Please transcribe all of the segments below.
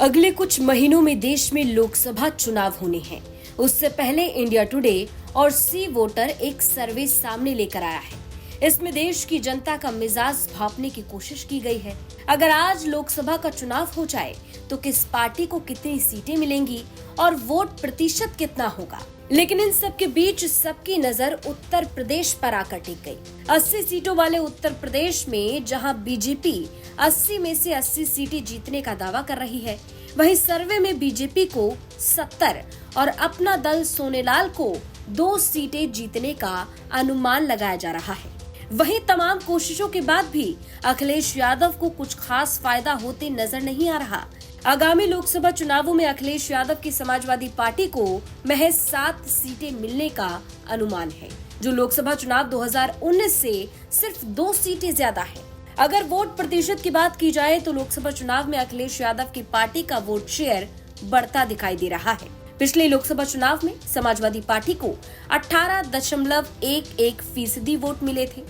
अगले कुछ महीनों में देश में लोकसभा चुनाव होने हैं। उससे पहले इंडिया टुडे और सी वोटर एक सर्वे सामने लेकर आया है। इसमें देश की जनता का मिजाज भांपने की कोशिश की गई है। अगर आज लोकसभा का चुनाव हो जाए तो किस पार्टी को कितनी सीटें मिलेंगी और वोट प्रतिशत कितना होगा। लेकिन इन सब के बीच सबकी नजर उत्तर प्रदेश पर आकर टिक गई। 80 सीटों वाले उत्तर प्रदेश में जहां बीजेपी 80 में से 80 सीटें जीतने का दावा कर रही है, वहीं सर्वे में बीजेपी को 70 और अपना दल सोनेलाल को 2 सीटें जीतने का अनुमान लगाया जा रहा है। वहीं तमाम कोशिशों के बाद भी अखिलेश यादव को कुछ खास फायदा होते नजर नहीं आ रहा। आगामी लोकसभा चुनावों में अखिलेश यादव की समाजवादी पार्टी को महज 7 सीटें मिलने का अनुमान है, जो लोकसभा चुनाव 2019 से सिर्फ 2 सीटें ज्यादा है। अगर वोट प्रतिशत की बात की जाए तो लोकसभा चुनाव में अखिलेश यादव की पार्टी का वोट शेयर बढ़ता दिखाई दे रहा है। पिछले लोकसभा चुनाव में समाजवादी पार्टी को 18.11% वोट मिले थे।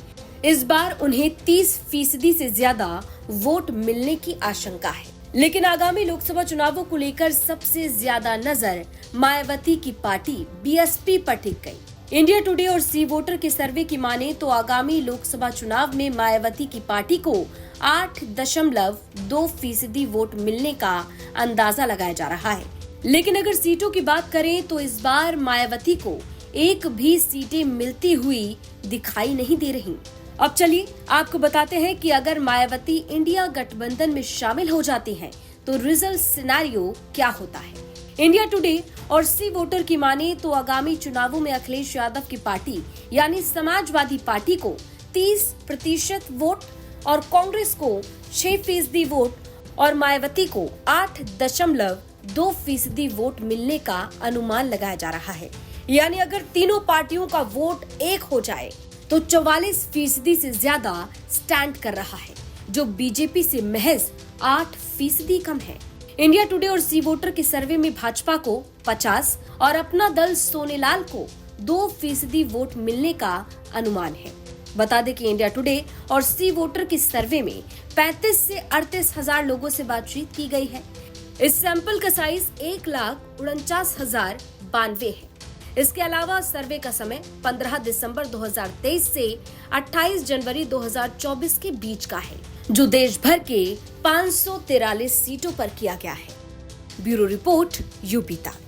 इस बार उन्हें 30% से ज्यादा वोट मिलने की आशंका है। लेकिन आगामी लोकसभा चुनावों को लेकर सबसे ज्यादा नजर मायावती की पार्टी बीएसपी पर टिक गई। इंडिया टुडे और सी वोटर के सर्वे की माने तो आगामी लोकसभा चुनाव में मायावती की पार्टी को 8.2% वोट मिलने का अंदाजा लगाया जा रहा है। लेकिन अगर सीटों की बात करें तो इस बार मायावती को एक भी सीटें मिलती हुई दिखाई नहीं दे रही। अब चलिए आपको बताते हैं कि अगर मायावती इंडिया गठबंधन में शामिल हो जाती हैं, तो रिजल्ट सिनेरियो क्या होता है। इंडिया टुडे और सी वोटर की माने तो आगामी चुनावों में अखिलेश यादव की पार्टी यानी समाजवादी पार्टी को 30% वोट और कांग्रेस को 6% वोट और मायावती को 8.2% वोट मिलने का अनुमान लगाया जा रहा है। यानी अगर तीनों पार्टियों का वोट एक हो जाए तो 44% से ज्यादा स्टैंड कर रहा है, जो बीजेपी से महज 8% कम है। इंडिया टुडे और सी वोटर के सर्वे में भाजपा को 50 और अपना दल सोनेलाल को 2% वोट मिलने का अनुमान है। बता दें कि इंडिया टुडे और सी वोटर के सर्वे में 35 से 38 हजार लोगों से बातचीत की गई है। इस सैंपल का साइज 1,49,092 है। इसके अलावा सर्वे का समय 15 दिसंबर 2023 से 28 जनवरी 2024 के बीच का है, जो देश भर के 543 सीटों पर किया गया है। ब्यूरो रिपोर्ट यूपी तक।